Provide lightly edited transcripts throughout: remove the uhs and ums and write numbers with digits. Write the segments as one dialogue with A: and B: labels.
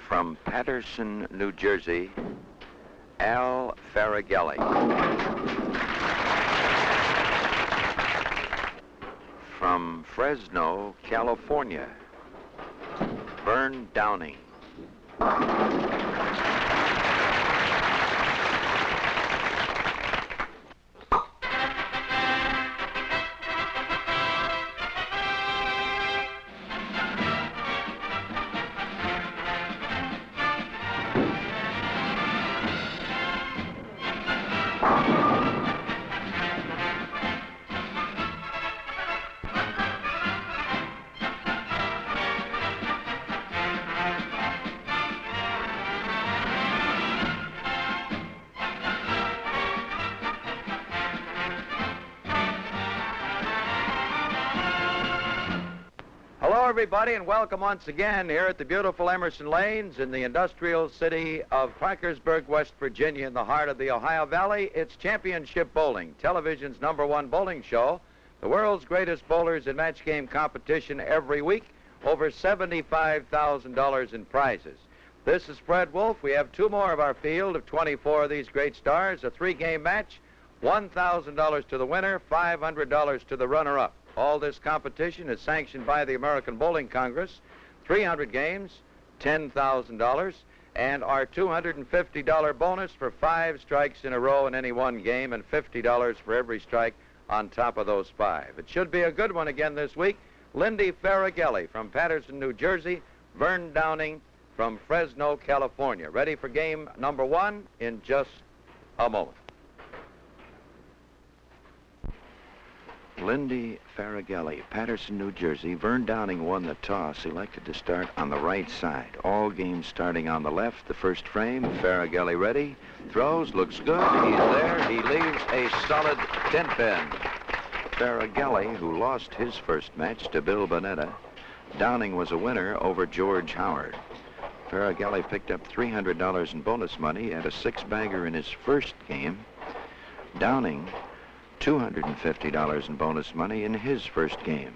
A: From Patterson, New Jersey, Al Faragalli. From Fresno, California, Vern Downing.
B: Hello, everybody, and welcome once again here at the beautiful Emerson Lanes in the industrial city of Parkersburg, West Virginia, in the heart of the Ohio Valley. It's Championship Bowling, television's #1 bowling show. The world's greatest bowlers in match game competition every week. Over $75,000 in prizes. This is Fred Wolf. We have two more of our field of 24 of these great stars. A three-game match, $1,000 to the winner, $500 to the runner-up. All this competition is sanctioned by the American Bowling Congress. 300 games, $10,000, and our $250 bonus for 5 strikes in a row in any one game, and $50 for every strike on top of those 5. It should be a good one again this week. Lindy Faragalli from Patterson, New Jersey, Vern Downing from Fresno, California. Ready for game #1 in just a moment.
A: Lindy Faragalli, Patterson, New Jersey. Vern Downing won the toss, elected to start on the right side. All games starting on the left. The first frame, Faragalli ready, throws, looks good, he's there, he leaves a solid 10-pin. Faragalli, who lost his first match to Bill Bonetta. Downing was a winner over George Howard. Faragalli picked up $300 in bonus money and a 6-bagger in his first game. Downing, $250 in bonus money in his first game.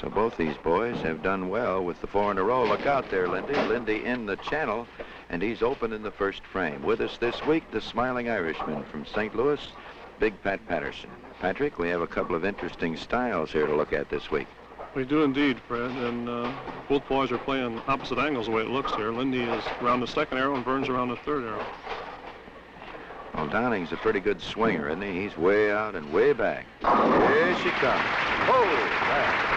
A: So both these boys have done well with the 4 in a row. Look out there, Lindy. Lindy in the channel, and he's open in the first frame. With us this week, the smiling Irishman from St. Louis, Big Pat Patterson. Patrick, we have a couple of interesting styles here to look at this week.
C: We do indeed, Fred, and both boys are playing opposite angles the way it looks here. Lindy is around the second arrow and Vern's around the third arrow.
A: Well, Downing's a pretty good swinger, isn't he? He's way out and way back. Here she comes. Oh, that.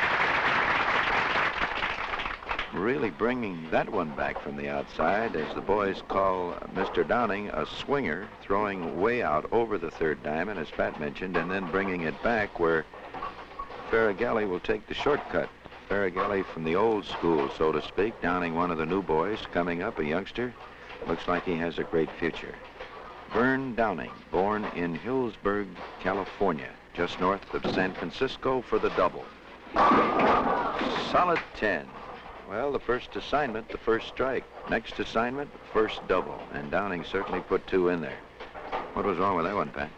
A: Really bringing that one back from the outside, as the boys call Mr. Downing a swinger, throwing way out over the third diamond, as Pat mentioned, and then bringing it back where Faragalli will take the shortcut. Faragalli from the old school, so to speak. Downing, one of the new boys coming up, a youngster. Looks like he has a great future. Vern Downing, born in Hillsburg, California, just north of San Francisco for the double. Solid 10. Well, the first assignment, the first strike. Next assignment, first double. And Downing certainly put 2 in there. What was wrong with that one, Pat?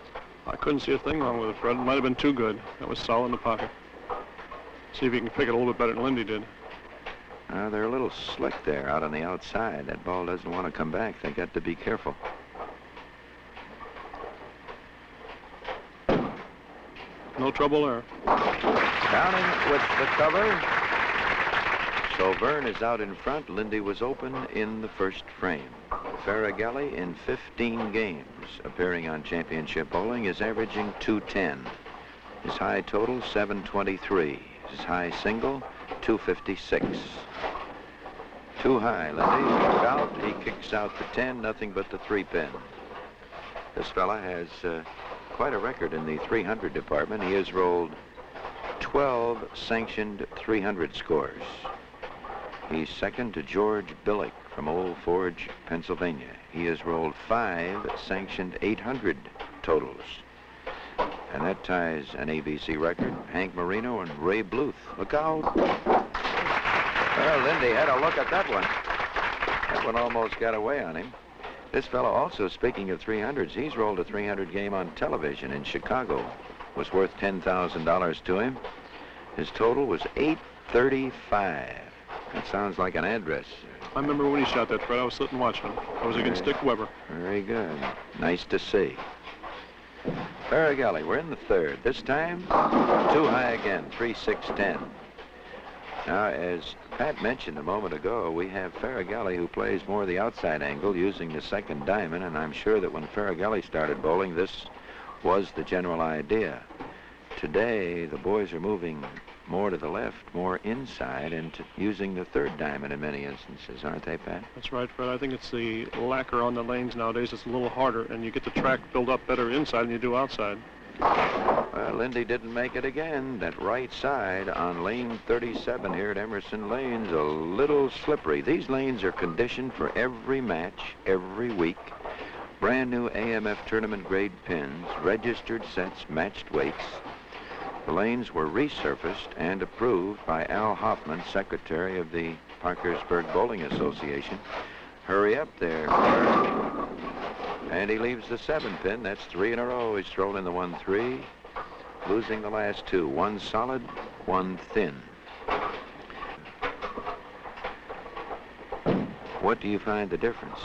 C: I couldn't see a thing wrong with it, Fred. It might have been too good. That was solid in the pocket. See if you can pick it a little bit better than Lindy did.
A: They're a little slick there out on the outside. That ball doesn't want to come back. They got to be careful.
C: No trouble there.
A: Downing with the cover. So Vern is out in front. Lindy was open in the first frame. Faragalli, in 15 games appearing on Championship Bowling, is averaging .210. His high total, .723. His high single, .256. Too high, Lindy. Look out. He kicks out the 10, nothing but the 3-pin. This fella has quite a record in the 300 department. He has rolled 12 sanctioned 300 scores. He's second to George Billick from Old Forge, Pennsylvania. He has rolled 5 sanctioned 800 totals. And that ties an ABC record. Hank Marino and Ray Bluth. Look out. Well, Lindy had a look at that one. That one almost got away on him. This fellow also, speaking of 300s, he's rolled a 300 game on television in Chicago. Was worth $10,000 to him. His total was 835. That sounds like an address.
C: I remember when he shot that, Fred. I was sitting watching him. I was against Dick Weber.
A: Very good. Nice to see. Faragalli, we're in the third. This time, too high again, 3-6-10. Now, as Pat mentioned a moment ago, we have Faragalli who plays more the outside angle using the second diamond, and I'm sure that when Faragalli started bowling, this was the general idea. Today, the boys are moving more to the left, more inside, and using the third diamond in many instances, aren't they, Pat?
C: That's right, Fred. I think it's the lacquer on the lanes nowadays. It's a little harder, and you get the track built up better inside than you do outside.
A: Well, Lindy didn't make it again. That right side on lane 37 here at Emerson Lanes, a little slippery. These lanes are conditioned for every match, every week. Brand new AMF tournament grade pins, registered sets, matched weights. The lanes were resurfaced and approved by Al Hoffman, secretary of the Parkersburg Bowling Association. Hurry up there, Vern. And he leaves the 7 pin. That's 3 in a row. He's thrown in the 1-3, losing the last 2. 1 solid, 1 thin. What do you find the difference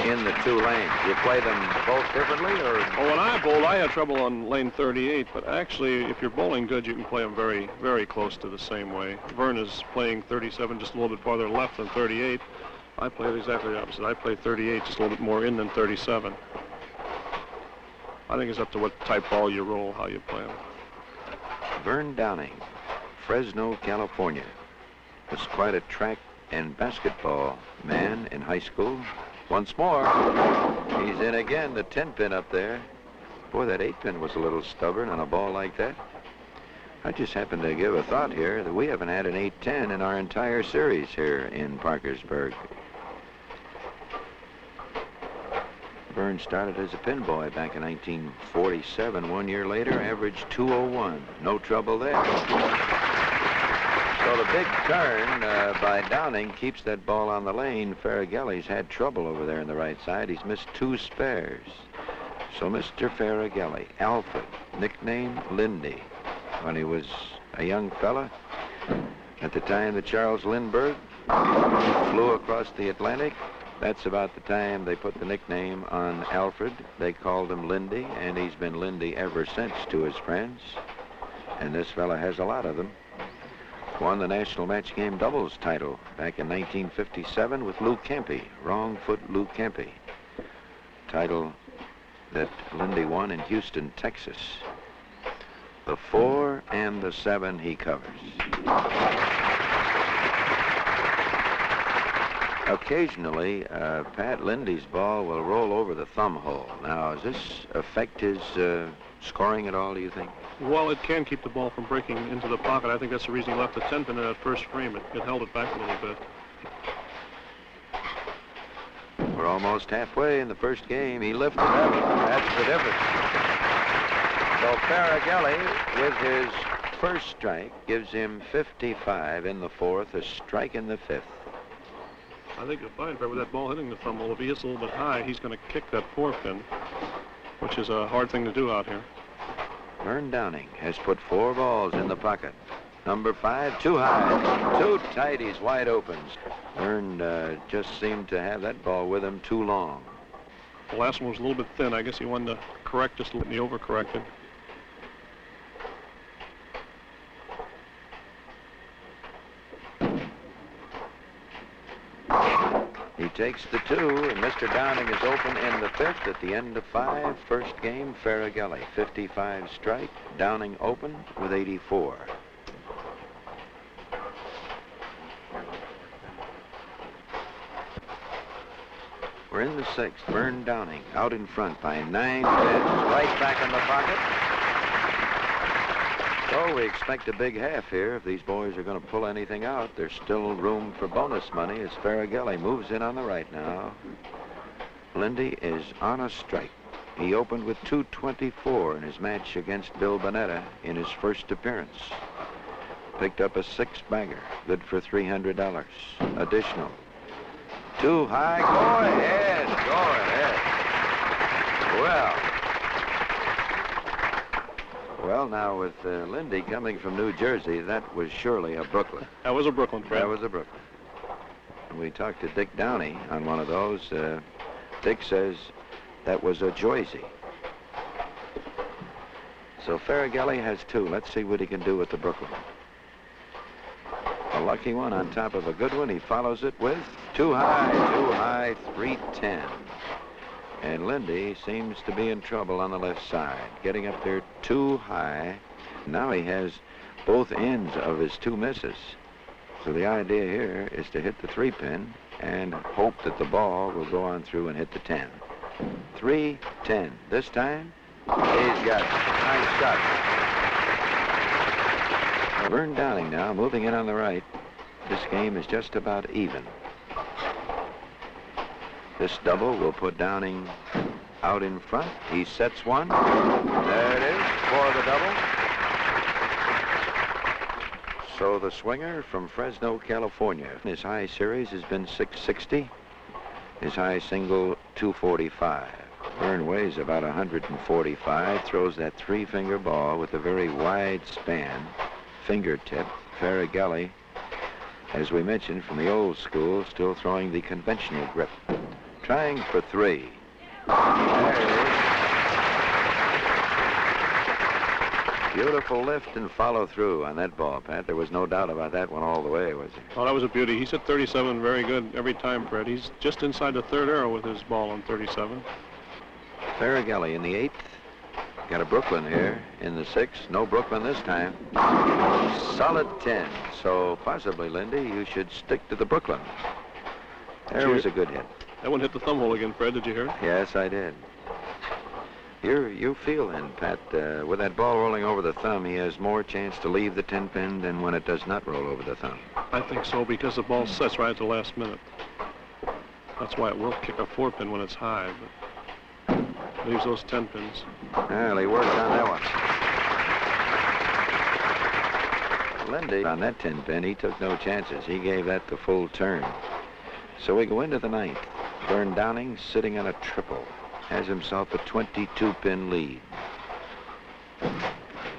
A: in the 2 lanes? You play them both differently, or?
C: Well, when I bowled, I had trouble on lane 38, but actually, if you're bowling good, you can play them very, very close to the same way. Vern is playing 37 just a little bit farther left than 38. I play it exactly the opposite. I play 38 just a little bit more in than 37. I think it's up to what type ball you roll, how you play them.
A: Vern Downing, Fresno, California, was quite a track and basketball man in high school. Once more, he's in again, the 10 pin up there. Boy, that 8 pin was a little stubborn on a ball like that. I just happened to give a thought here that we haven't had an 8-10 in our entire series here in Parkersburg. Vern started as a pin boy back in 1947. 1 year later, averaged 201. No trouble there. So the big turn by Downing keeps that ball on the lane. Faragalli's had trouble over there on the right side. He's missed 2 spares. So Mr. Faragalli, Alfred, nicknamed Lindy, when he was a young fella, at the time that Charles Lindbergh flew across the Atlantic, that's about the time they put the nickname on Alfred. They called him Lindy, and he's been Lindy ever since to his friends. And this fella has a lot of them. Won the National Match Game Doubles title back in 1957 with Lou Kempe, wrong foot Lou Kempe. Title that Lindy won in Houston, Texas. The 4 and the 7 he covers. Occasionally, Pat, Lindy's ball will roll over the thumb hole. Now, does this affect his scoring at all, do you think?
C: Well, it can keep the ball from breaking into the pocket. I think that's the reason he left the 10 pin in that first frame. It held it back a little bit.
A: We're almost halfway in the first game. He lifted up. That's the difference. So Faragalli, with his first strike, gives him 55 in the 4th, a strike in the 5th.
C: I think you'll find, Fred, with that ball hitting the thumb hole, if he hits a little bit high, he's going to kick that 4 pin, which is a hard thing to do out here.
A: Vern Downing has put 4 balls in the pocket. Number 5, too high, too tight, he's wide open. Vern just seemed to have that ball with him too long.
C: The last one was a little bit thin. I guess he wanted to correct just a little bit, and he overcorrected.
A: He takes the 2, and Mr. Downing is open in the 5th at the end of 5. First game, Faragalli, 55 strike. Downing open with 84. We're in the 6th. Vern Downing out in front by 9 pins, right back in the pocket. So we expect a big half here. If these boys are going to pull anything out, there's still room for bonus money as Faragalli moves in on the right now. Lindy is on a strike. He opened with 224 in his match against Bill Bonetta in his first appearance. Picked up a 6-bagger, good for $300. Additional. Too high, go ahead, go ahead. Well, Well, now, with Lindy coming from New Jersey, that was surely a Brooklyn.
C: That was a Brooklyn, Fred.
A: That was a Brooklyn. We talked to Dick Downey on one of those. Dick says that was a Joycey. So Faragalli has two. Let's see what he can do with the Brooklyn. A lucky one on top of a good one. He follows it with too high, 310. And Lindy seems to be in trouble on the left side. Getting up there too high. Now he has both ends of his two misses. So the idea here is to hit the 3-pin and hope that the ball will go on through and hit the 10. 3-10. This time, he's got a nice shot. Vern Downing now moving in on the right. This game is just about even. This double will put Downing out in front. He sets one. There it is for the double. So the swinger from Fresno, California. His high series has been 660. His high single, 245. Vern weighs about 145, throws that three-finger ball with a very wide span, fingertip. Faragalli, as we mentioned, from the old school, still throwing the conventional grip. Trying for three. There it is. Beautiful lift and follow through on that ball, Pat. There was no doubt about that one all the way, was there?
C: Oh, that was a beauty. He's at 37 very good every time, Fred. He's just inside the third arrow with his ball on 37.
A: Faragalli in the 8th. Got a Brooklyn here in the 6th. No Brooklyn this time. Solid 10. So possibly, Lindy, you should stick to the Brooklyn. There was a good hit.
C: That one hit the thumb hole again, Fred. Did you hear it?
A: Yes, I did. You feel then, Pat, with that ball rolling over the thumb, he has more chance to leave the 10-pin than when it does not roll over the thumb.
C: I think so, because the ball sets right at the last minute. That's why it will kick a 4-pin when it's high, but leaves those 10 pins.
A: Well, he worked on that one. Lindy, on that 10-pin, he took no chances. He gave that the full turn. So we go into the 9th. Vern Downing sitting on a triple. Has himself a 22-pin lead.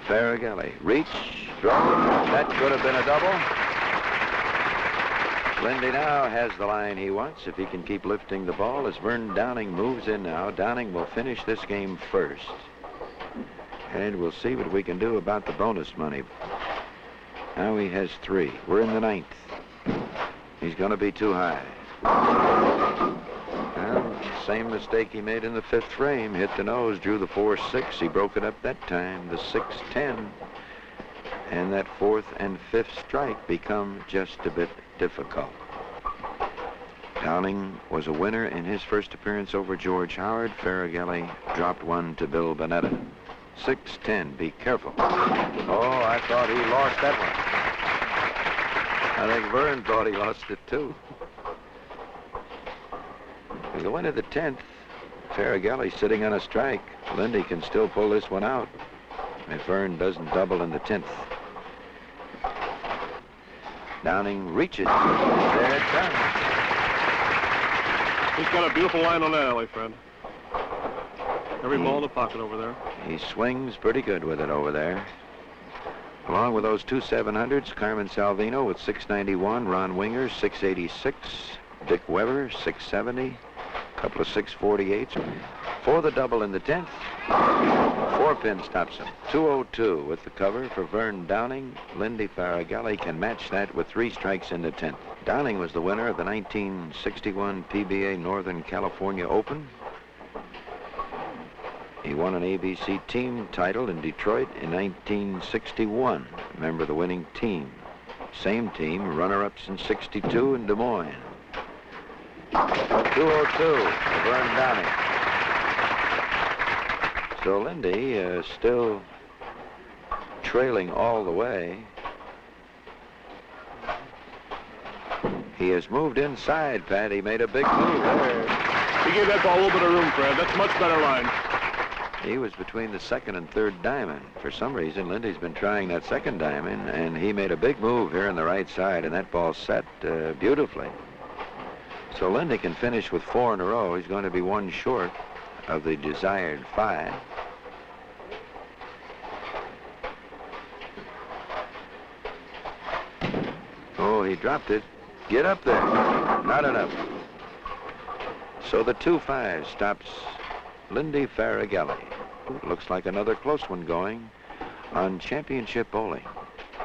A: Faragalli, reach, throw. That could have been a double. Lindy now has the line he wants if he can keep lifting the ball. As Vern Downing moves in now, Downing will finish this game first. And we'll see what we can do about the bonus money. Now he has 3. We're in the 9th. He's going to be too high. Well, same mistake he made in the 5th frame. Hit the nose, drew the 4-6. He broke it up that time, the 6-10. And that 4th and 5th strike become just a bit difficult. Downing was a winner in his first appearance over George Howard. Faragalli dropped one to Bill Bonetta. 6-10, be careful. Oh, I thought he lost that one. I think Vern thought he lost it too. We go into the 10th. Faragalli sitting on a strike. Lindy can still pull this one out if Vern doesn't double in the 10th. Downing reaches. There it comes.
C: He's got a beautiful line on that alley, Fred. Every ball in the pocket over there.
A: He swings pretty good with it over there. Along with those two 700s, Carmen Salvino with 691, Ron Winger 686, Dick Weber 670, a couple of 648s. For the double in the 10th, 4-pin stops him. 202 with the cover for Vern Downing. Lindy Faragalli can match that with 3 strikes in the 10th. Downing was the winner of the 1961 PBA Northern California Open. He won an ABC team title in Detroit in 1961. Remember the winning team. Same team, runner-ups in 62 in Des Moines. 202 for Vern Downing. So Lindy still trailing all the way. He has moved inside, Pat. He made a big move there.
C: He gave that ball a little bit of room, Fred. That's a much better line.
A: He was between the 2nd and 3rd diamond. For some reason, Lindy's been trying that 2nd diamond, and he made a big move here on the right side, and that ball set beautifully. So Lindy can finish with 4 in a row. He's going to be 1 short of the desired 5. he dropped it. Get up there. Not enough. So the 2-5 stops Lindy Faragalli. Looks like another close one going on Championship Bowling,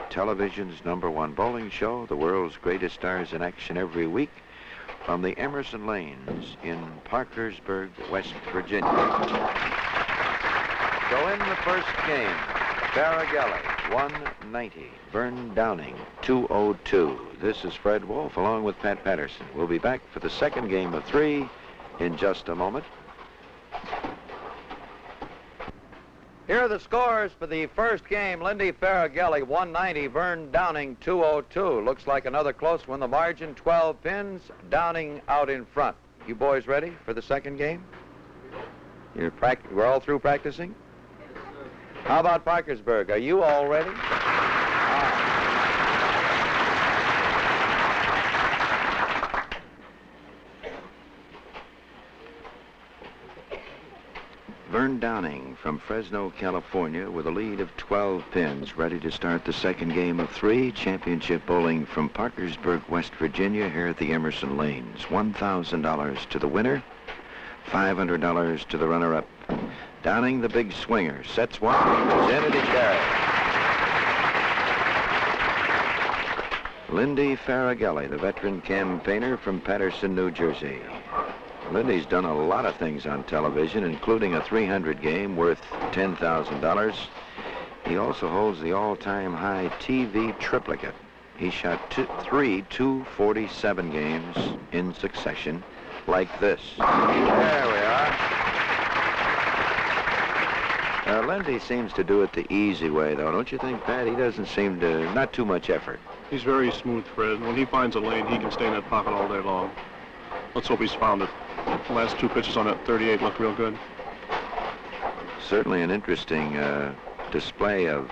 A: television's #1 bowling show, the world's greatest stars in action every week, from the Emerson Lanes in Parkersburg, West Virginia. So in the first game, Faragalli, 190. Vern Downing, 202. This is Fred Wolf along with Pat Patterson. We'll be back for the second game of 3 in just a moment.
B: Here are the scores for the first game. Lindy Faragalli, 190. Vern Downing, 202. Looks like another close one. The margin, 12 pins. Downing out in front. You boys ready for the second game? We're all through practicing? How about Parkersburg? Are you all ready?
A: Vern Downing from Fresno, California, with a lead of 12 pins, ready to start the second game of 3. Championship Bowling from Parkersburg, West Virginia, here at the Emerson Lanes. $1,000 to the winner, $500 to the runner-up. Downing, the big swinger, sets one, goes in and he carries. Lindy Faragalli, the veteran campaigner from Patterson, New Jersey. Lindy's done a lot of things on television, including a 300 game worth $10,000. He also holds the all-time high TV triplicate. He shot 3 247 games in succession like this. There we are. Lindy seems to do it the easy way, though, don't you think, Pat? He doesn't seem to, not too much effort.
C: He's very smooth, Fred. When he finds a lane, he can stay in that pocket all day long. Let's hope he's found it. The last 2 pitches on that 38 look real good.
A: Certainly an interesting display of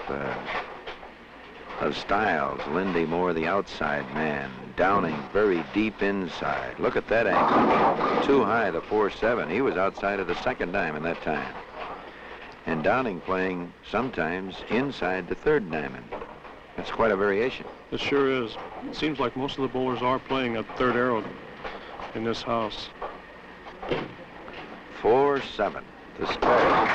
A: styles. Lindy more the outside man. Downing very deep inside. Look at that angle. Too high, the 4-7. He was outside of the second diamond that time. And Downing playing sometimes inside the third diamond. That's quite a variation.
C: It sure is. It seems like most of the bowlers are playing at third arrow in this house.
A: 4-7. The spare.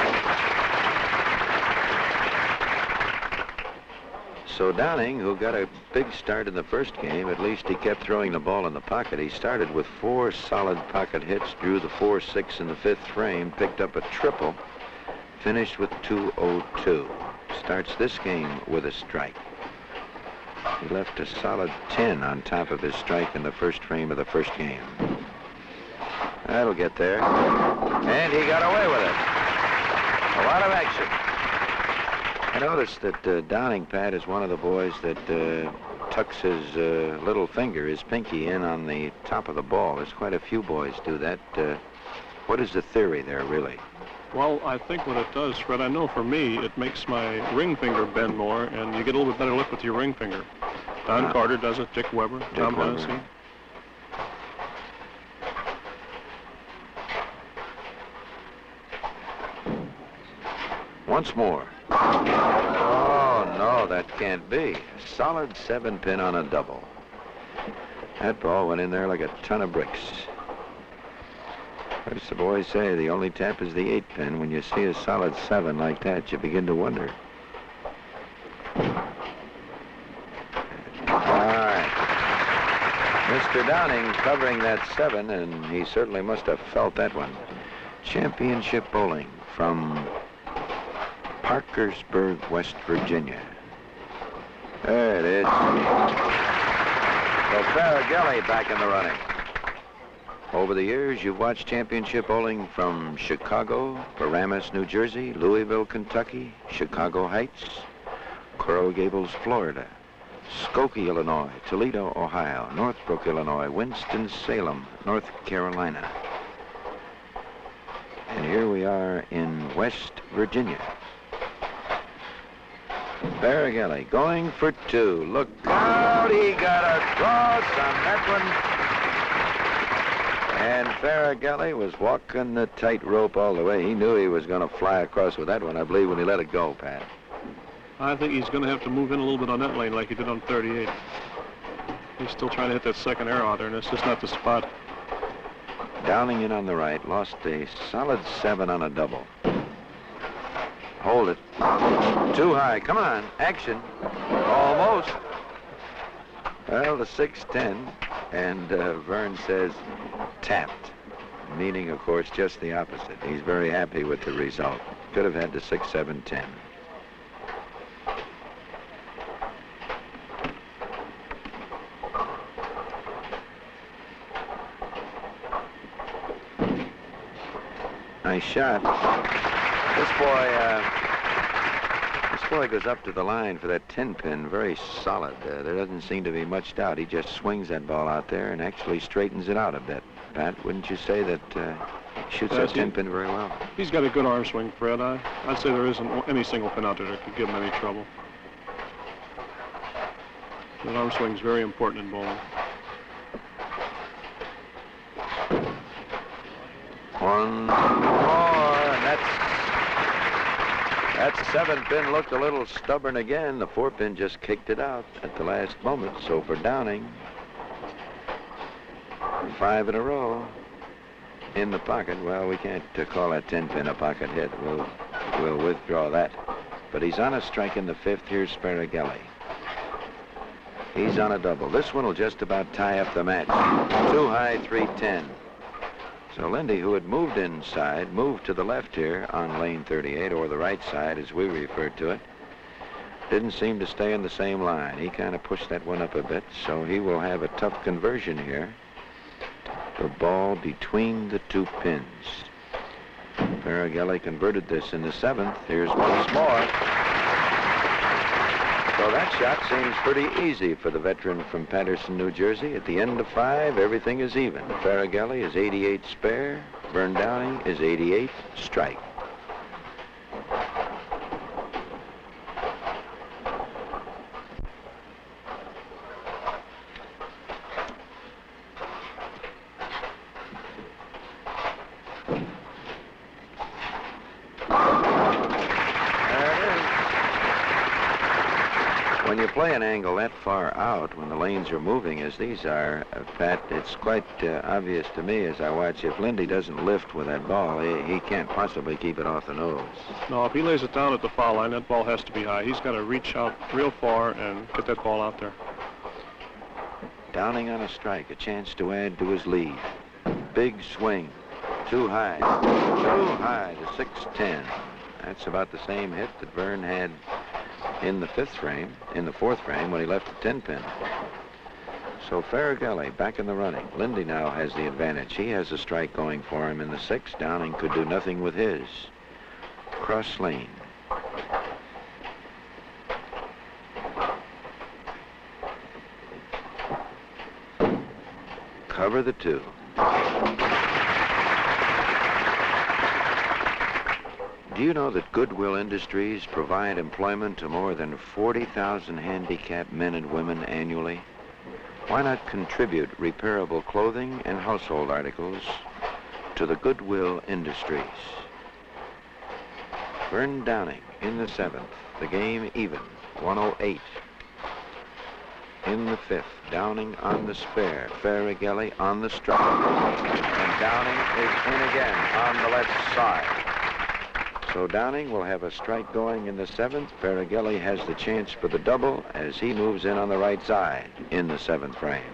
A: So Downing, who got a big start in the first game, at least he kept throwing the ball in the pocket. He started with 4 solid pocket hits, drew the 4-6 in the 5th frame, picked up a triple, finished with 202. Starts this game with a strike. He left a solid 10 on top of his strike in the first frame of the first game. That'll get there. And he got away with it. A lot of action. I noticed that Downing, Pat, is one of the boys that tucks his little finger, his pinky, in on the top of the ball. There's quite a few boys do that. What is the theory there, really?
C: Well, I think what it does, Fred, I know for me, it makes my ring finger bend more, and you get a little bit better look with your ring finger. Don Carter does it, Dick Weber, Tom Hennessy.
A: Once more. Oh, no, that can't be. A solid 7-pin on a double. That ball went in there like a ton of bricks. As the boys say, the only tap is the 8-pin. When you see a solid 7 like that, you begin to wonder. All right. Mr. Downing covering that 7, and he certainly must have felt that one. Championship Bowling from Parkersburg, West Virginia. There it is. So Faragalli back in the running. Over the years, you've watched Championship Bowling from Chicago, Paramus, New Jersey, Louisville, Kentucky, Chicago Heights, Coral Gables, Florida, Skokie, Illinois, Toledo, Ohio, Northbrook, Illinois, Winston-Salem, North Carolina. And here we are in West Virginia. Faragalli going for 2. Look out, he got a cross on that one. And Faragalli was walking the tightrope all the way. He knew he was going to fly across with that one, I believe, when he let it go, Pat.
C: I think he's going to have to move in a little bit on that lane like he did on 38. He's still trying to hit that second arrow out there, and it's just not the spot.
A: Downing in on the right, lost a solid 7 on a double. Hold it. Too high. Come on. Action. Almost. Well, the 6-10, and Vern says tapped, meaning, of course, just the opposite. He's very happy with the result. Could have had the 6-7-10. Nice shot. This boy goes up to the line for that 10-pin, very solid. There doesn't seem to be much doubt. He just swings that ball out there and actually straightens it out a bit. Pat, wouldn't you say that he shoots that 10-pin very well?
C: He's got a good arm swing, Fred. I'd say there isn't any single pin out there that could give him any trouble. That arm swing is very important in bowling.
A: One more, and that 7-pin looked a little stubborn again. The 4-pin just kicked it out at the last moment. So for Downing, 5 in a row in the pocket. Well, we can't call that 10-pin a pocket hit. We'll withdraw that. But he's on a strike in the 5th. Here's Faragalli. He's on a double. This one will just about tie up the match. Too high, 3-10. So Lindy, who had moved inside, moved to the left here on lane 38, or the right side as we refer to it. Didn't seem to stay in the same line. He kind of pushed that one up a bit, so he will have a tough conversion here. The ball between the 2 pins. Faragalli converted this in the 7th. Here's once more. So that shot seems pretty easy for the veteran from Patterson, New Jersey. At the end of 5, everything is even. Faragalli is 88 spare. Vern Downing is 88 strike. When you play an angle that far out, when the lanes are moving as these are, Pat, it's quite obvious to me as I watch, if Lindy doesn't lift with that ball, he can't possibly keep it off the nose.
C: No, if he lays it down at the foul line, that ball has to be high. He's got to reach out real far and get that ball out there.
A: Downing on a strike, a chance to add to his lead. Big swing. Too high. Too high, the 6-10. That's about the same hit that Vern had in the 4th frame when he left the 10-pin. So Faragalli back in the running. Lindy now has the advantage. He has a strike going for him in the 6th. Downing could do nothing with his. Cross lane. Cover the 2. Do you know that Goodwill Industries provide employment to more than 40,000 handicapped men and women annually? Why not contribute repairable clothing and household articles to the Goodwill Industries? Vern Downing in the 7th. The game even, 108. In the 5th, Downing on the spare. Faragalli on the strike. And Downing is in again on the left side. So Downing will have a strike going in the 7th. Faragalli has the chance for the double as he moves in on the right side in the 7th frame.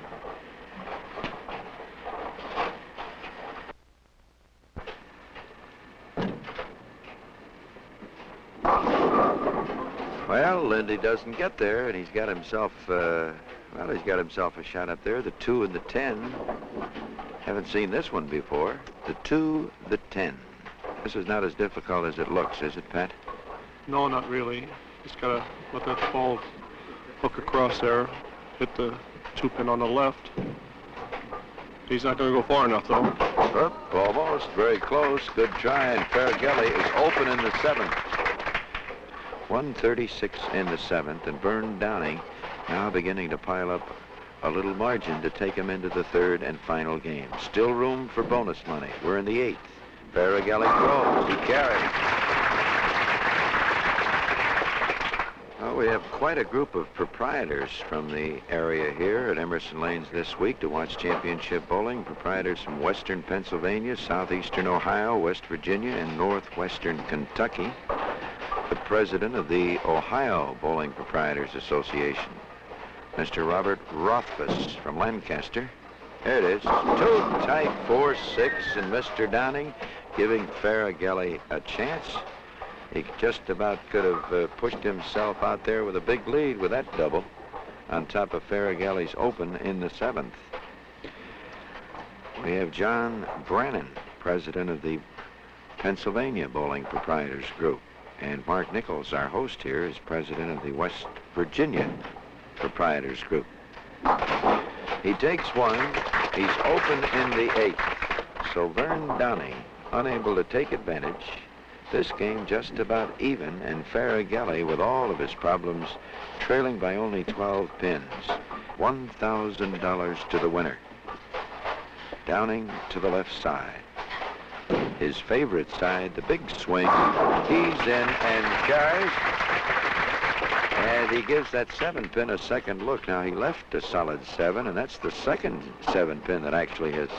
A: Well, Lindy doesn't get there, and he's got himself a shot up there. The 2 and the 10. Haven't seen this one before. The 2, the 10. This is not as difficult as it looks, is it, Pat?
C: No, not really. He's got to let that ball hook across there, hit the 2-pin on the left. He's not going to go far enough, though.
A: Almost. Very close. Good try, and Faragalli is open in the 7th. 136 in the 7th, and Vern Downing now beginning to pile up a little margin to take him into the 3rd and final game. Still room for bonus money. We're in the 8th. Faragalli throws. He carries. Well, we have quite a group of proprietors from the area here at Emerson Lanes this week to watch championship bowling. Proprietors from western Pennsylvania, southeastern Ohio, West Virginia, and northwestern Kentucky. The president of the Ohio Bowling Proprietors Association, Mr. Robert Rothfuss from Lancaster. There it is. Too tight, 4-6, and Mr. Downing giving Faragalli a chance. He just about could have pushed himself out there with a big lead with that double on top of Faragalli's open in the 7th. We have John Brannon, president of the Pennsylvania Bowling Proprietors Group. And Mark Nichols, our host here, is president of the West Virginia Proprietors Group. He takes one. He's open in the 8th. So Vern Downing, unable to take advantage. This game just about even, and Faragalli, with all of his problems, trailing by only 12 pins. $1,000 to the winner. Downing to the left side. His favorite side, the big swing. He's in and carries. And he gives that 7-pin a second look. Now, he left a solid 7, and that's the second 7-pin that actually has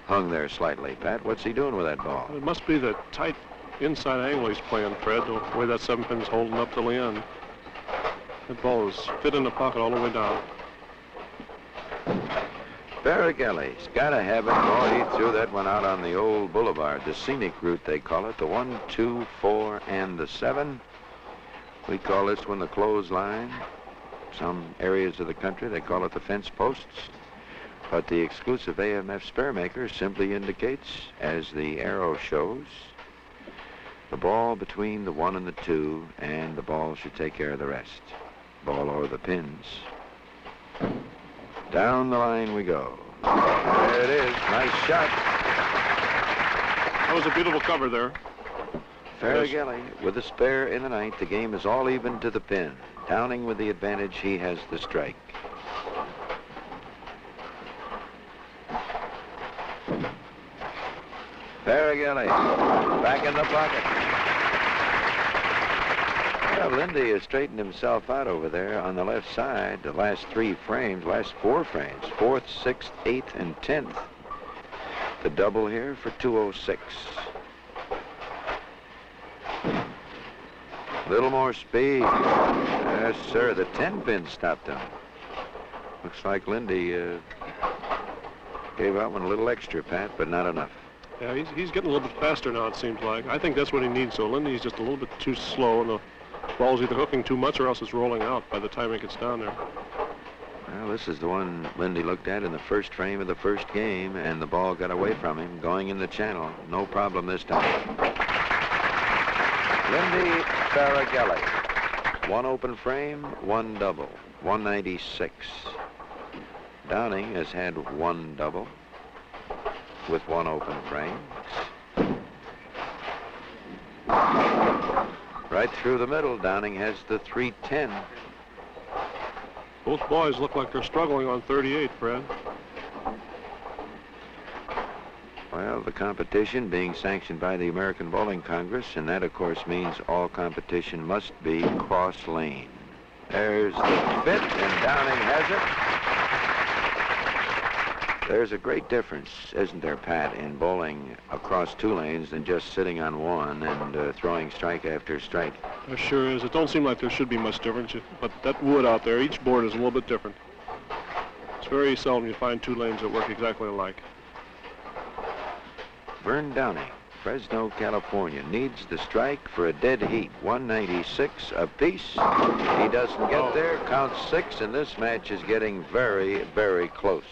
A: hung there slightly. Pat, what's he doing with that ball?
C: It must be the tight inside angle he's playing, Fred, the way that 7-pin's holding up till the end. That ball is fit in the pocket all the way down.
A: Faragalli's got to have it. Oh, he threw that one out on the old boulevard, the scenic route they call it, the 1, 2, 4, and the 7. We call this one the clothesline. Some areas of the country, they call it the fence posts. But the exclusive AMF spare maker simply indicates, as the arrow shows, the ball between the 1 and the 2, and the ball should take care of the rest. Ball over the pins. Down the line we go. There it is. Nice shot.
C: That was a beautiful cover there.
A: Faragalli with a spare in the 9th. The game is all even to the pin. Downing with the advantage. He has the strike. Faragalli back in the pocket. Well, Lindy has straightened himself out over there on the left side. The last 3 frames, last 4 frames, 4th, 6th, 8th, and 10th. The double here for 206. Little more speed. Yes, sir. The 10-pin stopped him. Looks like Lindy gave that one a little extra, Pat, but not enough.
C: Yeah, he's getting a little bit faster now, it seems like. I think that's what he needs. So Lindy's just a little bit too slow, and the ball's either hooking too much or else it's rolling out by the time it gets down there.
A: Well, this is the one Lindy looked at in the first frame of the first game, and the ball got away from him, going in the channel. No problem this time. Lindy Faragalli. 1 open frame, 1 double. 196. Downing has had 1 double with 1 open frame. Right through the middle, Downing has the 310.
C: Both boys look like they're struggling on 38, Fred.
A: Well, the competition being sanctioned by the American Bowling Congress, and that, of course, means all competition must be cross-lane. There's the fit, and Downing has it. There's a great difference, isn't there, Pat, in bowling across 2 lanes than just sitting on 1 and throwing strike after strike.
C: There sure is. It don't seem like there should be much difference, but that wood out there, each board is a little bit different. It's very seldom you find 2 lanes that work exactly alike.
A: Vern Downing, Fresno, California, needs the strike for a dead heat. 196 apiece. He doesn't get there. Count 6, and this match is getting very, very close.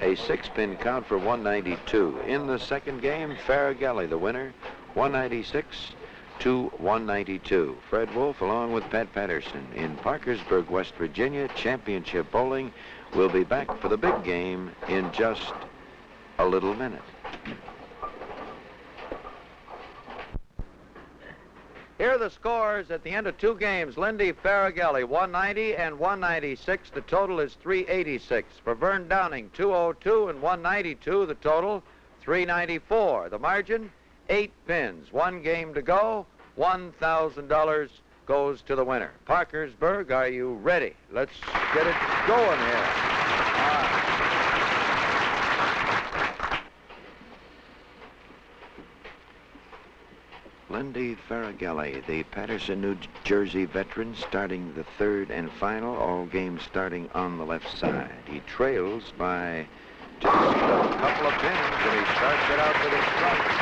A: A 6-pin count for 192. In the second game, Faragalli, the winner, 196 to 192. Fred Wolf, along with Pat Patterson, in Parkersburg, West Virginia, championship bowling. We'll be back for the big game in just a little minute.
B: Here are the scores at the end of 2 games. Lindy Faragalli, 190 and 196. The total is 386. For Vern Downing, 202 and 192. The total, 394. The margin, 8 pins. 1 game to go, $1,000 goes to the winner. Parkersburg, are you ready? Let's get it going here.
A: Lindy Faragalli, the Patterson, New Jersey veteran, starting the third and final, all games starting on the left side. He trails by just a couple of pins, and he starts it out with his strike.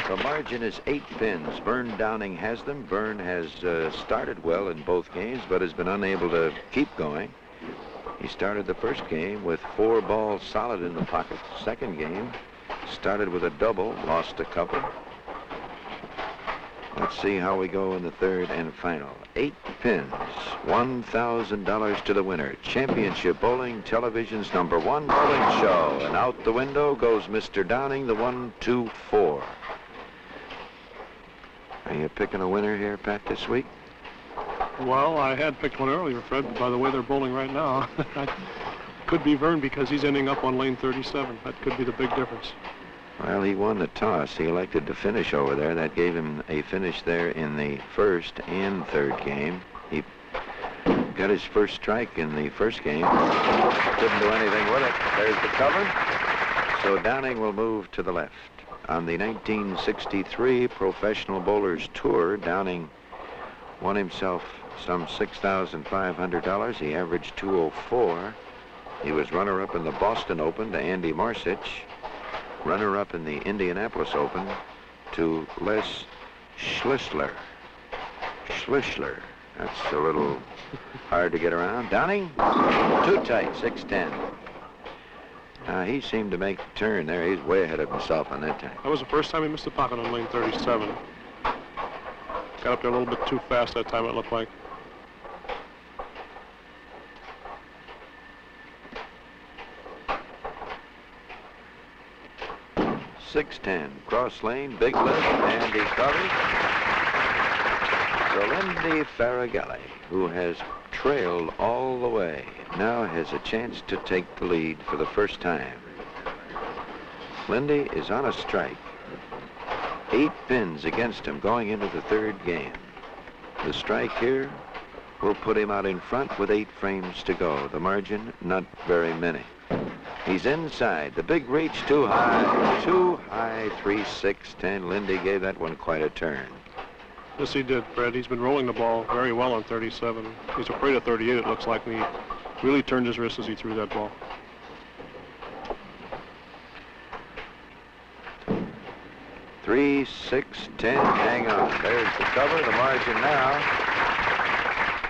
A: The margin is 8 pins. Vern Downing has them. Vern has started well in both games, but has been unable to keep going. He started the first game with 4 balls solid in the pocket. Second game, started with a double, lost a couple. Let's see how we go in the third and final. 8 pins, $1,000 to the winner. Championship Bowling Television's #1 bowling show. And out the window goes Mr. Downing, the 1, 2, 4. Are you picking a winner here, Pat, this week?
C: Well, I had picked one earlier, Fred, but by the way they're bowling right now, could be Vern because he's ending up on lane 37. That could be the big difference.
A: Well, he won the toss. He elected to finish over there. That gave him a finish there in the first and third game. He got his first strike in the first game. Couldn't do anything with it. There's the cover. So Downing will move to the left. On the 1963 Professional Bowlers Tour, Downing won himself some $6,500. He averaged 204. He was runner-up in the Boston Open to Andy Marsich. Runner-up in the Indianapolis Open to Les Schlichler. Schlichler. That's a little hard to get around. Downing, too tight, 6'10". He seemed to make the turn there. He's way ahead of himself on that time.
C: That was the first time he missed the pocket on lane 37. Got up there a little bit too fast that time, it looked like.
A: .610, cross lane, big lift, and he covers. So Lindy Faragalli, who has trailed all the way, now has a chance to take the lead for the first time. Lindy is on a strike. 8 pins against him going into the third game. The strike here will put him out in front with 8 frames to go. The margin, not very many. He's inside. The big reach, too high. Too high, 3, 6, 10. Lindy gave that one quite a turn.
C: Yes, he did, Fred. He's been rolling the ball very well on 37. He's afraid of 38, it looks like, and he really turned his wrist as he threw that ball.
A: Three, 6, 10. Hang on. There's the cover. The margin now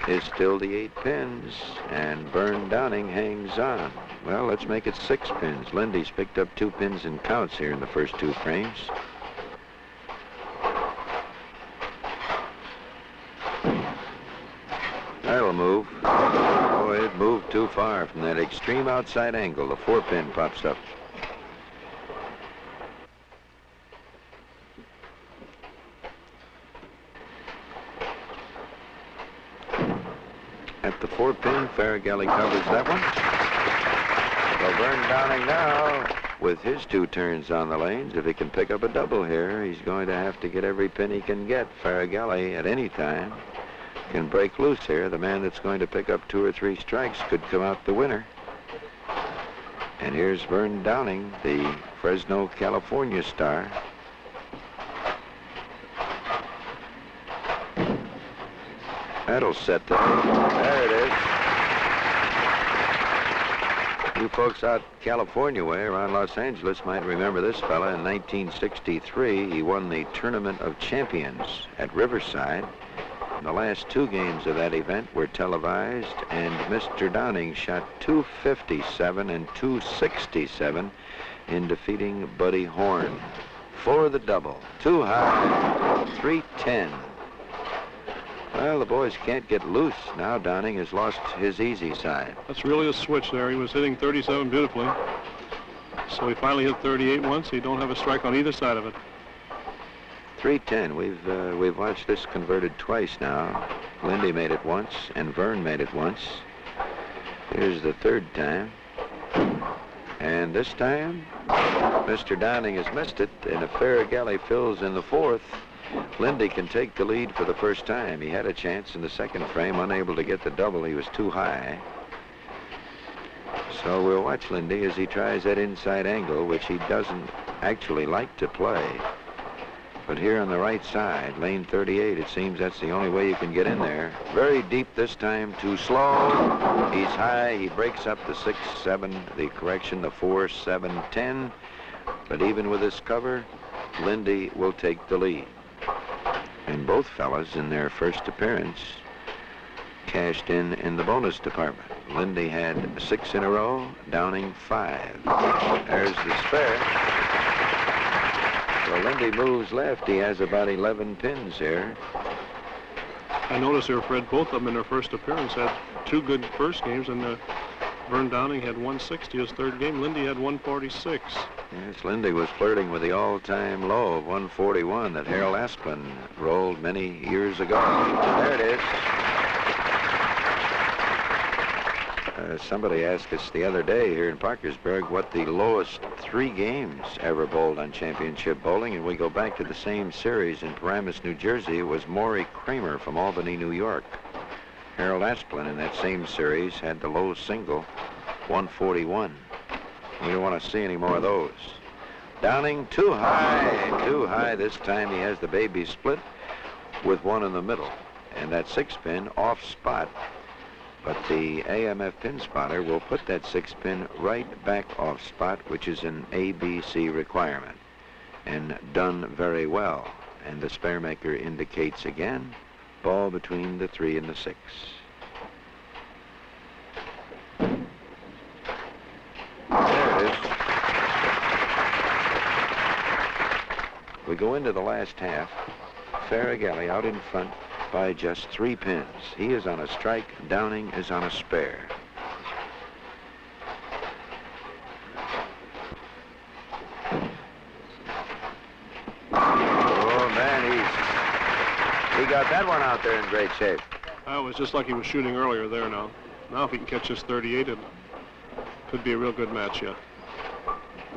A: is still the 8 pins, and Vern Downing hangs on. Well, let's make it 6 pins. Lindy's picked up 2 pins in counts here in the first 2 frames. That'll move. Oh, it moved too far from that extreme outside angle. The 4 pin pops up. At the 4 pin, Faragalli covers that one. So Vern Downing now, with his 2 turns on the lanes, if he can pick up a double here, he's going to have to get every pin he can get. Faragalli, at any time, can break loose here. The man that's going to pick up 2 or 3 strikes could come out the winner. And here's Vern Downing, the Fresno, California star. That'll set the... There it is. You folks out California way around Los Angeles might remember this fella. In 1963, he won the Tournament of Champions at Riverside. The last 2 games of that event were televised, and Mr. Downing shot 257 and 267 in defeating Buddy Horn for the double. Too high, 310. Well, the boys can't get loose. Now Downing has lost his easy side.
C: That's really a switch there. He was hitting 37 beautifully. So he finally hit 38 once. He don't have a strike on either side of it.
A: 310. We've watched this converted twice now. Lindy made it once, and Vern made it once. Here's the 3rd time. And this time, Mr. Downing has missed it, and if Faragalli fills in the 4th, Lindy can take the lead for the first time. He had a chance in the second frame, unable to get the double. He was too high. So we'll watch Lindy as he tries that inside angle, which he doesn't actually like to play. But here on the right side, lane 38, it seems that's the only way you can get in there. Very deep this time, too slow. He's high. He breaks up the 6-7, the 4-7-10. But even with this cover, Lindy will take the lead. And both fellas in their first appearance cashed in the bonus department. Lindy had 6 in a row, Downing 5. There's the spare. So Lindy moves left. He has about 11 pins here.
C: I noticed here, Fred, both of them in their first appearance had 2 good first games, and Vern Downing had 160 his third game. Lindy had 146.
A: Yes, Lindy was flirting with the all-time low of 141 that Harold Asplin rolled many years ago. There it is. Somebody asked us the other day here in Parkersburg what the lowest 3 games ever bowled on championship bowling, and we go back to the same series in Paramus, New Jersey. It was Maury Kramer from Albany, New York. Harold Asplin in that same series had the low single, 141. We don't want to see any more of those. Downing too high this time. He has the baby split with 1 in the middle, and that 6-pin off spot. But the AMF pin spotter will put that 6-pin right back off spot, which is an ABC requirement, and done very well. And the spare maker indicates again, ball between the 3 and the 6. There it is. We go into the last half. Faragalli out in front by just 3 pins. He is on a strike. Downing is on a spare. Oh, man, he got that one out there in great shape.
C: It was just like he was shooting earlier there now. Now if he can catch this 38, it could be a real good match yet.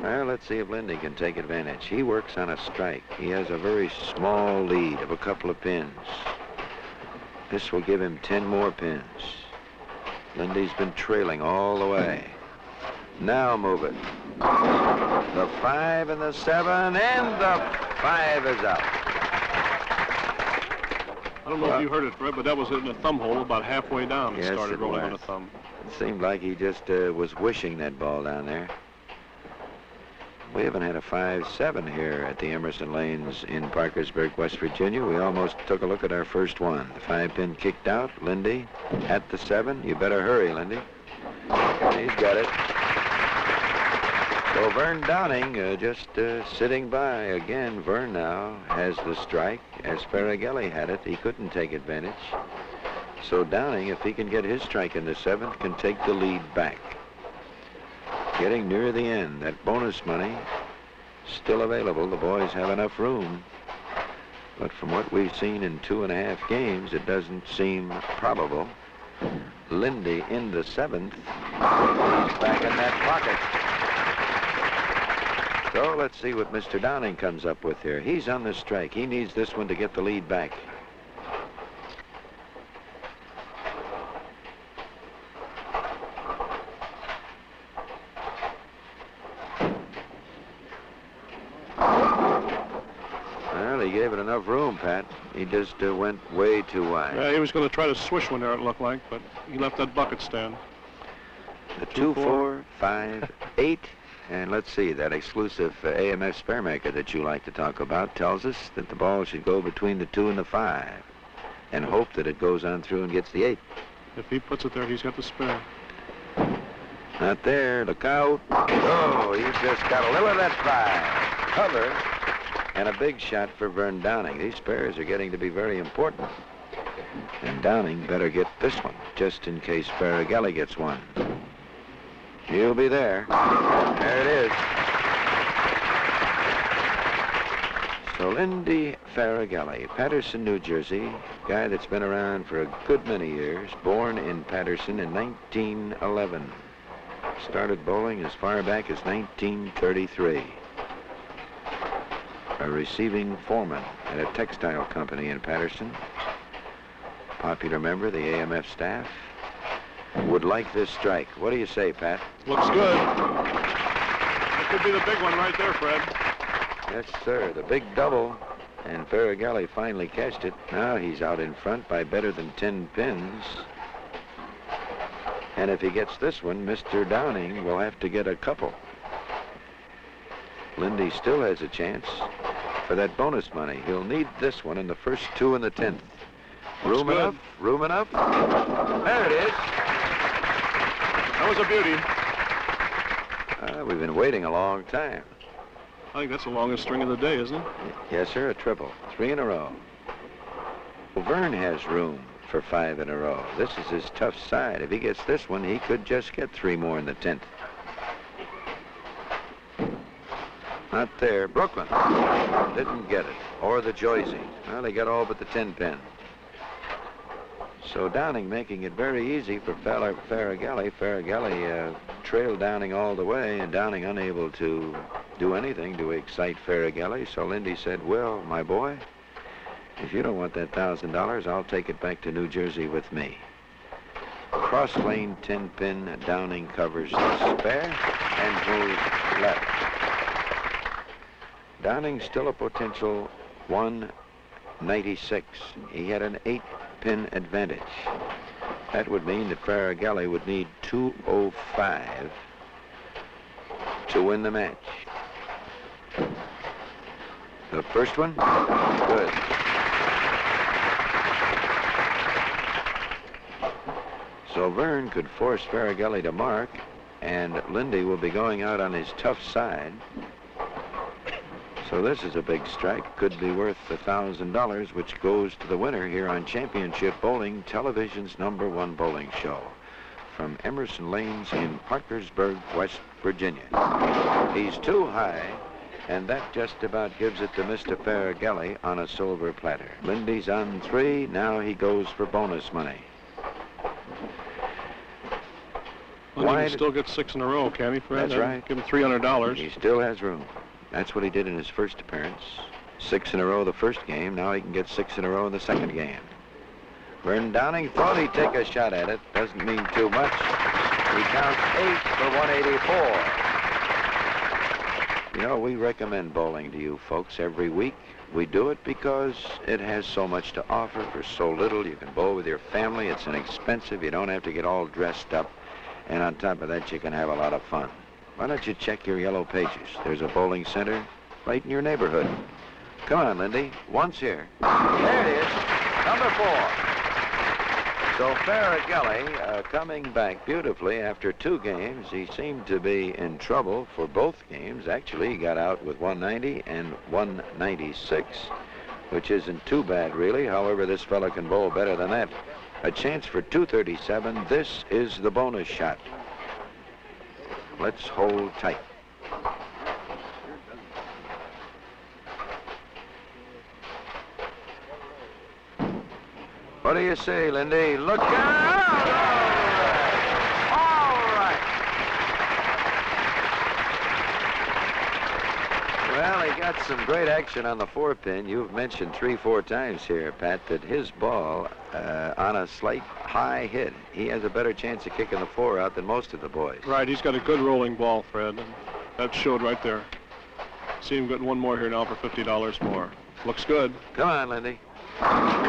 A: Well, let's see if Lindy can take advantage. He works on a strike. He has a very small lead of a couple of pins. This will give him 10 more pins. Lindy's been trailing all the way. Now move it. The 5 and the 7, and the 5 is out.
C: I don't know if you heard it, Fred, but that was in the thumb hole about halfway down. It started rolling on the thumb.
A: It seemed like he just was wishing that ball down there. We haven't had a 5-7 here at the Emerson Lanes in Parkersburg, West Virginia. We almost took a look at our first one. The 5-pin kicked out. Lindy at the 7. You better hurry, Lindy. He's got it. So Vern Downing just sitting by. Again, Vern now has the strike. As Faragalli had it, he couldn't take advantage. So Downing, if he can get his strike in the 7th, can take the lead back. Getting near the end. That bonus money still available. The boys have enough room. But from what we've seen in 2.5 games, it doesn't seem probable. Lindy in the 7th. He's back in that pocket. So let's see what Mr. Downing comes up with here. He's on the strike. He needs this one to get the lead back. He gave it enough room, Pat. He just went way too wide.
C: Yeah, he was going to try to swish one there, it looked like, but he left that bucket stand.
A: The 2, 4, 5, 8. And let's see, that exclusive AMF spare maker that you like to talk about tells us that the ball should go between the 2 and the 5 and hope that it goes on through and gets the 8.
C: If he puts it there, he's got the spare.
A: Not there. Look out. Oh, he just got a little of that 5. Cover. And a big shot for Vern Downing. These spares are getting to be very important. And Downing better get this one, just in case Faragalli gets one. He'll be there. There it is. So Lindy Faragalli, Patterson, New Jersey, guy that's been around for a good many years, born in Patterson in 1911. Started bowling as far back as 1933. a receiving foreman at a textile company in Patterson, popular member of the AMF staff, would like this strike. What do you say, Pat?
C: Looks good. That could be the big one right there, Fred.
A: Yes, sir, the big double. And Faragalli finally catched it. Now he's out in front by better than 10 pins. And if he gets this one, Mr. Downing will have to get a couple. Lindy still has a chance for that bonus money. He'll need this one in the first 2 in the 10th. Room enough? Room enough? There it is.
C: That was a beauty.
A: We've been waiting a long time.
C: I think that's the longest string of the day, isn't it?
A: Yes, sir, a triple. 3 in a row. Well, Vern has room for 5 in a row. This is his tough side. If he gets this one, he could just get 3 more in the 10th. Not there. Brooklyn didn't get it. Or the Joycey. Well, they got all but the 10 pin. So Downing making it very easy for Faragalli. Faragalli trailed Downing all the way, and Downing unable to do anything to excite Faragalli. So Lindy said, well, my boy, if you don't want that $1,000, I'll take it back to New Jersey with me. Cross lane 10 pin, Downing covers the spare and moves left. Downing still a potential 196. He had an 8-pin advantage. That would mean that Faragalli would need 205 to win the match. The first one, good. So Vern could force Faragalli to mark, and Lindy will be going out on his tough side. So this is a big strike. Could be worth $1,000, which goes to the winner here on Championship Bowling, television's #1 bowling show. From Emerson Lanes in Parkersburg, West Virginia. He's too high, and that just about gives it to Mr. Faragalli on a silver platter. Lindy's on 3. Now he goes for bonus money.
C: Well, he can still get 6 in a row, can he, Fred?
A: That's right.
C: Give him $300.
A: He still has room. That's what he did in his first appearance. 6 in a row the first game. Now he can get 6 in a row in the second game. Vern Downing thought he'd take a shot at it. Doesn't mean too much. He counts 8 for 184. You know, we recommend bowling to you folks every week. We do it because it has so much to offer for so little. You can bowl with your family. It's inexpensive. You don't have to get all dressed up. And on top of that, you can have a lot of fun. Why don't you check your yellow pages? There's a bowling center right in your neighborhood. Come on, Lindy. Once here. There it is. Number 4. So Faragalli coming back beautifully after 2 games. He seemed to be in trouble for both games. Actually, he got out with 190 and 196, which isn't too bad, really. However, this fellow can bowl better than that. A chance for 237. This is the bonus shot. Let's hold tight. What do you say, Lindy? Look out! All right. Well, he got some great action on the 4-pin. You've mentioned 3-4 times here, Pat, that his ball on a slight high hit, he has a better chance of kicking the 4 out than most of the boys.
C: Right, he's got a good rolling ball, Fred. And that showed right there. See him getting one more here now for $50 more. Looks good.
A: Come on, Lindy. That's the boy.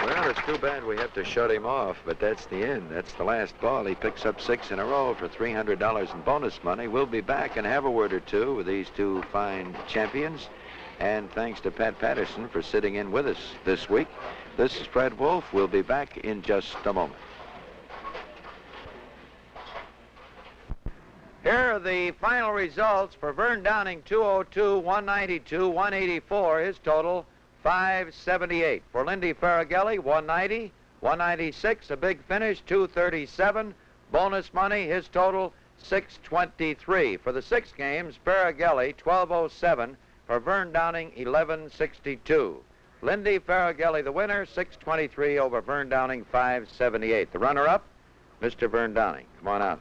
A: Well, it's too bad we have to shut him off, but that's the end. That's the last ball. He picks up 6 in a row for $300 in bonus money. We'll be back and have a word or two with these 2 fine champions. And thanks to Pat Patterson for sitting in with us this week. This is Fred Wolf. We'll be back in just a moment.
B: Here are the final results for Vern Downing, 202, 192, 184. His total, 578. For Lindy Faragalli, 190, 196, a big finish, 237. Bonus money, his total, 623. For the 6 games, Faragalli, 1207. For Vern Downing, 1162. Lindy Faragalli, the winner, 623 over Vern Downing, 578. The runner-up, Mr. Vern Downing. Come on out.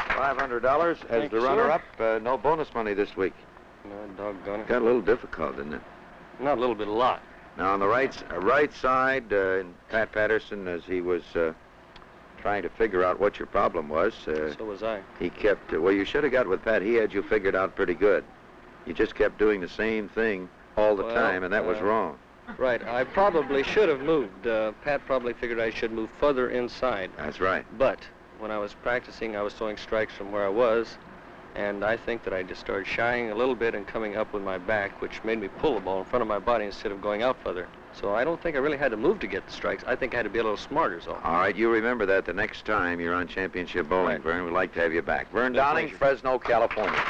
B: $500 as
D: Thank
B: the
D: you,
B: runner-up. No bonus money this week.
D: No, doggone it.
B: Got a little difficult, didn't it?
D: Not a little bit, a lot.
B: Now, on the right side, Pat Patterson, as he was trying to figure out what your problem was,
D: So was I.
B: he kept, well, you should have got with Pat. He had you figured out pretty good. You just kept doing the same thing all the time, and that was wrong.
D: Right. I probably should have moved. Pat probably figured I should move further inside.
B: That's right.
D: But when I was practicing, I was throwing strikes from where I was, and I think that I just started shying a little bit and coming up with my back, which made me pull the ball in front of my body instead of going out further. So I don't think I really had to move to get the strikes. I think I had to be a little smarter, so.
B: All right, you remember that the next time you're on Championship Bowling,
D: Right.
B: Vern. We'd like to have you back. Vern
D: Good
B: Downing,
D: pleasure.
B: Fresno, California.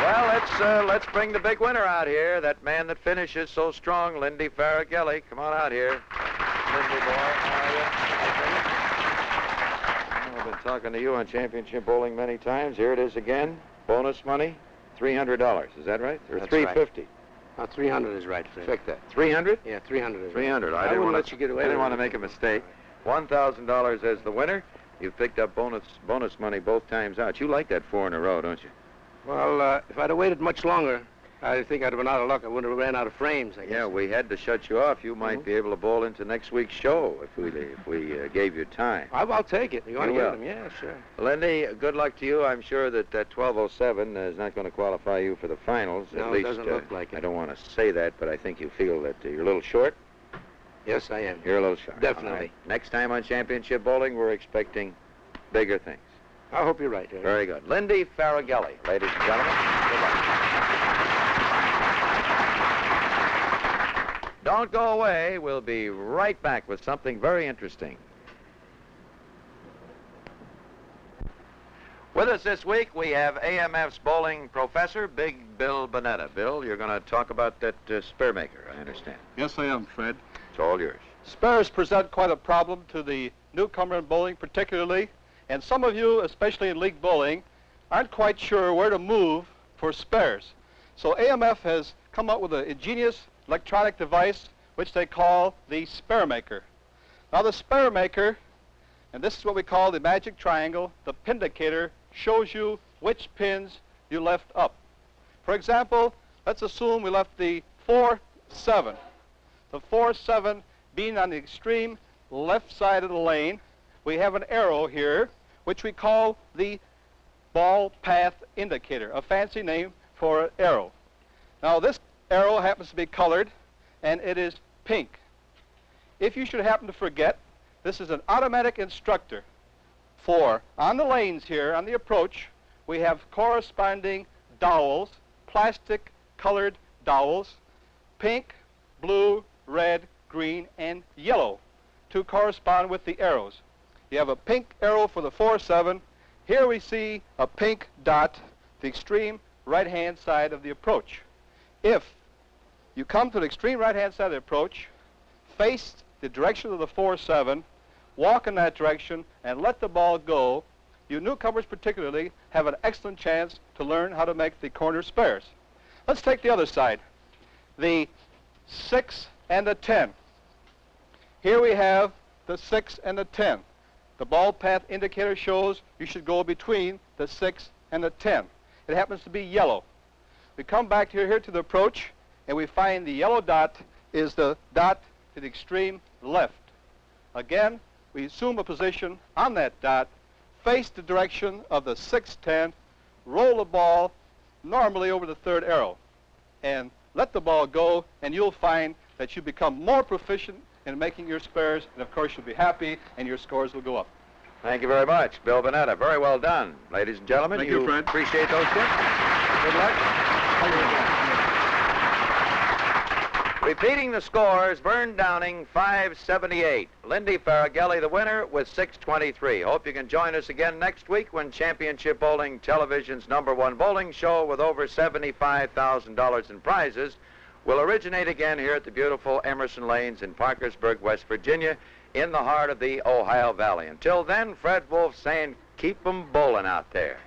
B: Well, let's bring the big winner out here. That man that finishes so strong, Lindy Faragalli. Come on out here. Lindy boy, how are you? I've been talking to you on Championship Bowling many times. Here it is again. Bonus money, $300. Is that right? Or
E: That's
B: $350?
E: Now, 300 is right, Fred.
B: Check that. 300?
E: Yeah, 300 is
B: 300.
E: right.
B: I didn't
E: wouldn't
B: want
E: let you get away
B: I didn't
E: with
B: want to
E: it.
B: make a mistake. $1,000 as the winner. You picked up bonus money both times out. You like that 4 in a row, don't you?
E: Well, if I'd have waited much longer, I think I'd have been out of luck. I wouldn't have ran out of frames, I guess.
B: Yeah, we had to shut you off. You might be able to bowl into next week's show if we gave you time.
E: I'll take it. You want to
B: You
E: get
B: will.
E: them? Yeah, sure.
B: Lindy, good luck to you. I'm sure that 1207 is not going to qualify you for the finals.
E: No,
B: At
E: it
B: least,
E: doesn't look like it.
B: I don't want to say that, but I think you feel that you're a little short.
E: Yes, I am.
B: You're a little short.
E: Definitely.
B: All right. Next time on Championship Bowling, we're expecting bigger things.
E: I hope you're right, Harry.
B: Very good. Lindy Faragalli, ladies and gentlemen. Good luck. Don't go away. We'll be right back with something very interesting. With us this week, we have AMF's bowling professor, Big Bill Bonetta. Bill, you're going to talk about that spare maker, I understand.
C: Yes, I am, Fred.
B: It's all yours.
C: Spares present quite a problem to the newcomer in bowling particularly, and some of you, especially in league bowling, aren't quite sure where to move for spares. So AMF has come up with an ingenious electronic device which they call the spare maker. Now the spare maker, and this is what we call the magic triangle, the pindicator shows you which pins you left up. For example, let's assume we left the 4-7. The 4-7 being on the extreme left side of the lane, we have an arrow here which we call the ball path indicator, a fancy name for an arrow. Now this arrow happens to be colored, and it is pink. If you should happen to forget, this is an automatic instructor for, on the lanes here, on the approach, we have corresponding dowels, plastic colored dowels, pink, blue, red, green, and yellow to correspond with the arrows. You have a pink arrow for the 4-7. Here we see a pink dot, the extreme right-hand side of the approach. If you come to the extreme right-hand side of the approach, face the direction of the 4-7, walk in that direction, and let the ball go, you newcomers particularly have an excellent chance to learn how to make the corner spares. Let's take the other side, the 6 and the 10. Here we have the 6 and the 10. The ball path indicator shows you should go between the 6 and the 10. It happens to be yellow. We come back here to the approach, and we find the yellow dot is the dot to the extreme left. Again, we assume a position on that dot, face the direction of the 6-10, roll the ball normally over the third arrow, and let the ball go, and you'll find that you become more proficient in making your spares, and of course you'll be happy, and your scores will go up.
B: Thank you very much, Bill Bonetta. Very well done, ladies and gentlemen.
C: Thank you, Fred.
B: Appreciate those tips. Good luck. Repeating the scores, Vern Downing, 578. Lindy Faragalli, the winner, with 623. Hope you can join us again next week when Championship Bowling Television's #1 bowling show with over $75,000 in prizes will originate again here at the beautiful Emerson Lanes in Parkersburg, West Virginia, in the heart of the Ohio Valley. Until then, Fred Wolf saying, keep 'em bowling out there.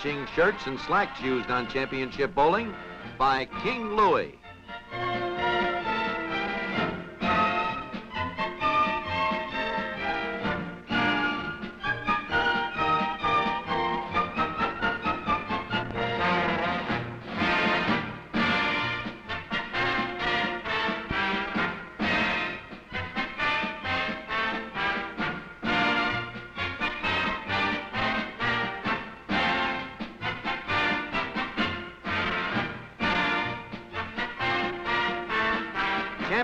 B: matching shirts and slacks used on championship bowling by King Louie.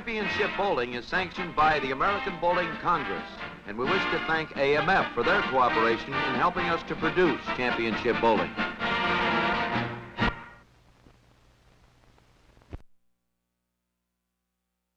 B: Championship bowling is sanctioned by the American Bowling Congress, and we wish to thank AMF for their cooperation in helping us to produce championship bowling.